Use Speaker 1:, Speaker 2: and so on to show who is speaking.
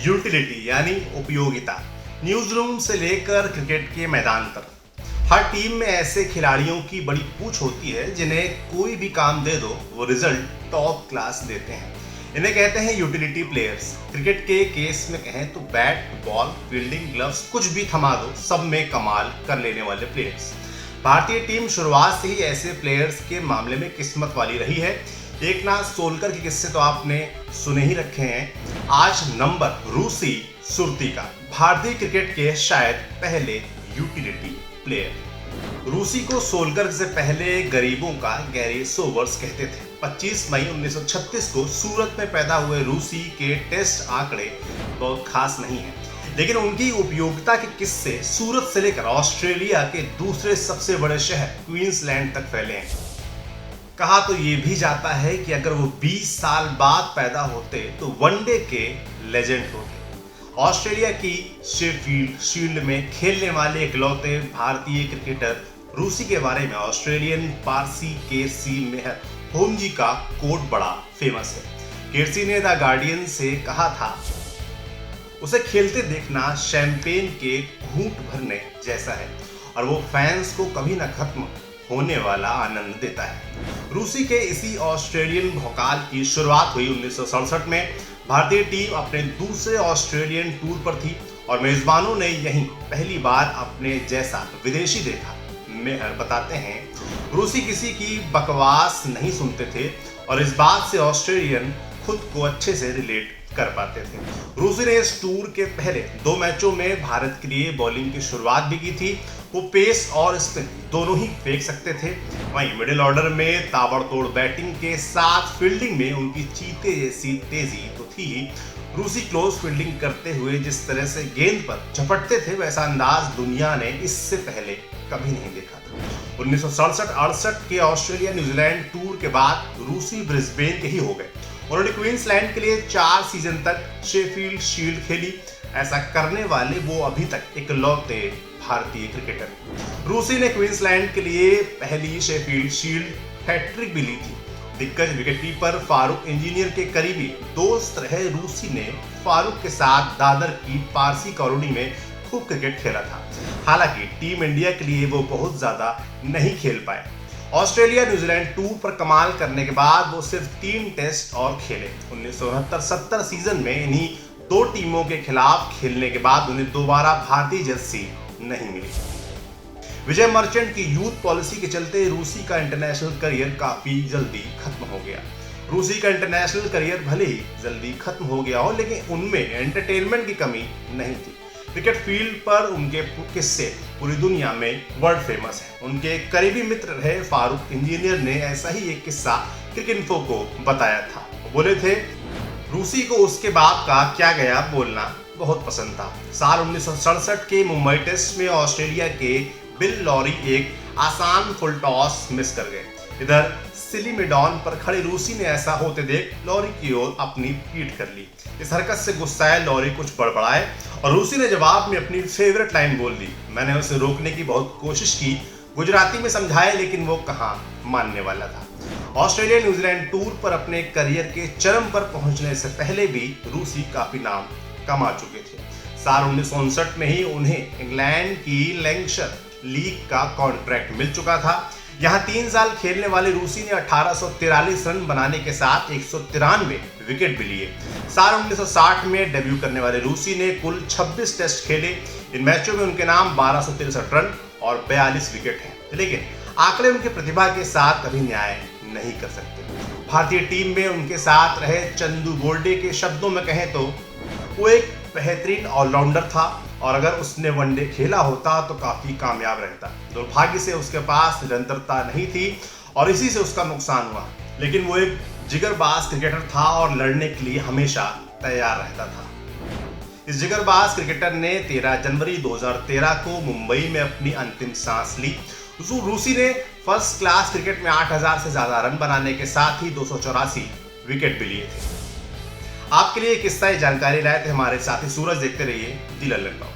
Speaker 1: Utility यानी उपयोगिता, news room से लेकर क्रिकेट के मैदान तक हर टीम में ऐसे खिलाड़ियों की बड़ी पूछ होती है जिन्हें कोई भी काम दे दो वो रिजल्ट टॉप क्लास देते हैं। इन्हें कहते हैं यूटिलिटी प्लेयर्स। क्रिकेट के केस में कहें तो बैट, बॉल, फील्डिंग, ग्लव्स कुछ भी थमा दो, सब में कमाल कर लेने वाले प्लेयर्स। भारतीय टीम शुरुआत से ही ऐसे प्लेयर्स के मामले में किस्मत वाली रही है। एकनाथ सोलकर के किस्से तो आपने सुने ही रखे हैं। आज नंबर रूसी सुरती का, भारतीय क्रिकेट के शायद पहले यूटिलिटी प्लेयर। रूसी को सोलकर से पहले गरीबों का गैरी सोबर्स कहते थे। 25 मई 1936 को सूरत में पैदा हुए रूसी के टेस्ट आंकड़े बहुत खास नहीं है, लेकिन उनकी उपयोगिता के किस्से सूरत से लेकर ऑस्ट्रेलिया के दूसरे सबसे बड़े शहर क्वींसलैंड तक फैले हैं। कहा तो ये भी जाता है कि अगर वो 20 साल बाद पैदा होते तो वनडे के लेजेंड होते। ऑस्ट्रेलिया की शेफील्ड शील्ड में खेलने वाले इकलौते भारतीय क्रिकेटर रूसी के बारे में ऑस्ट्रेलियन पारसी केरसी मेहर होमजी का कोट बड़ा फेमस है। केरसी ने द गार्डियन से कहा था, उसे खेलते देखना शैंपेन के घूंट भरने जैसा है और वो फैंस को कभी न खत्म होने वाला आनंद देता है। रूसी के इसी ऑस्ट्रेलियन भौकाल की शुरुआत हुई 1967 में। भारतीय टीम अपने दूसरे ऑस्ट्रेलियन टूर पर थी और मेजबानों ने यहीं पहली बार अपने जैसा विदेशी देखा। मेहर बताते हैं, रूसी किसी की बकवास नहीं सुनते थे और इस बात से ऑस्ट्रेलियन खुद को अच्छे से रिलेट कर पाते थे। रूसी ने इस टूर के पहले 2 मैचों में भारत के लिए बॉलिंग की शुरुआत भी की थी। वो पेस और स्पिन दोनों ही फेंक सकते थे। वहीं मिडिल ऑर्डर में ताबड़तोड़ बैटिंग के साथ फील्डिंग में उनकी चीते जैसी तेजी तो थी ही। रूसी क्लोज फील्डिंग करते हुए जिस तरह से गेंद पर झपटते थे वैसा अंदाज दुनिया ने इससे पहले कभी नहीं देखा था। 1967-68 के ऑस्ट्रेलिया न्यूजीलैंड टूर के बाद रूसी ब्रिस्बेन के ही हो गए। उन्होंने क्वींसलैंड के लिए 4 सीजन तक शेफील्ड शील्ड खेली। ऐसा करने वाले वो अभी तक इकलौते भारतीय क्रिकेटर। रूसी ने क्वींसलैंड के लिए पहली शेफील्ड शील्ड हैट्रिक भी ली थी। दिग्गज विकेटकीपर फारूक इंजीनियर के करीबी दोस्त रहे रूसी ने फारूक के साथ दादर की पारसी कॉलोनी में खूब क्रिकेट खेला था। हालांकि टीम इंडिया के लिए वो बहुत ज्यादा नहीं खेल पाए। ऑस्ट्रेलिया न्यूजीलैंड टूर पर कमाल करने के बाद वो सिर्फ 3 टेस्ट और खेले। 1969-70 सीजन में इन्हीं 2 टीमों के खिलाफ खेलने के बाद उन्हें दोबारा भारतीय जर्सी नहीं मिली। विजय मर्चेंट की यूथ पॉलिसी के चलते रूसी का इंटरनेशनल करियर काफी जल्दी खत्म हो गया। रूसी का इंटरनेशनल करियर भले ही जल्दी खत्म हो गया हो, लेकिन उनमें एंटरटेनमेंट की कमी नहीं थी। क्रिकेट फील्ड पर उनके किस्से पूरी दुनिया में वर्ल्ड फेमस है। उनके करीबी मित्र रहे फारूक इंजीनियर ने ऐसा ही एक किस्सा क्रिकेइन्फो को बताया था। वो बोले थे, रूसी को उसके बाप का क्या गया बोलना बहुत पसंद था। साल 1967 के मुंबई टेस्ट में ऑस्ट्रेलिया के बिल लॉरी एक आसान फुल टॉस मिस कर गए। इधर सिली मैदान पर खड़े रूसी ने ऐसा होते देख लॉरी की ओर अपनी पीठ कर ली। इस हरकत से गुस्साए लॉरी कुछ बड़बड़ाए और रूसी ने जवाब में अपनी फेवरेट लाइन बोल दी। मैंने उसे रोकने की बहुत कोशिश की, गुजराती में समझाए, लेकिन वो कहाँ मानने वाला था। ऑस्ट्रेलिया न्यूजीलैंड टूर पर अपने करियर के चरम पर पहुंचने से पहले भी रूसी काफी नाम कमा चुके थे। साल 1959 में ही उन्हें इंग्लैंड की लैंकशायर लीग का कॉन्ट्रैक्ट मिल चुका था। यहाँ 3 साल खेलने वाले रूसी ने 1843 रन बनाने के साथ 193 विकेट भी लिए। साल 1960 में डेब्यू करने वाले रूसी ने कुल 26 टेस्ट खेले। इन मैचों में उनके नाम 1263 रन और 42 विकेट हैं, लेकिन आंकड़े उनकी प्रतिभा के साथ कभी न्याय नहीं कर सकते। भारतीय टीम में उनके साथ रहे चंदू गोल्डे के शब्दों में कहें तो वो एक बेहतरीन ऑलराउंडर था और अगर उसने वनडे खेला होता तो काफी कामयाब रहता। दुर्भाग्य से उसके पास निरंतरता नहीं थी और इसी से उसका नुकसान हुआ, लेकिन वो एक जिगरबाज क्रिकेटर था और लड़ने के लिए हमेशा तैयार रहता था। इस जिगरबाज क्रिकेटर ने 13 जनवरी 2013 को मुंबई में अपनी अंतिम सांस ली। रूसी ने फर्स्ट क्लास क्रिकेट में 8000 से ज्यादा रन बनाने के साथ ही 284 विकेट भी लिए थे। आपके लिए किस्सा जानकारी लाए थे हमारे साथी सूरज। देखते रहिए दी लल्लन।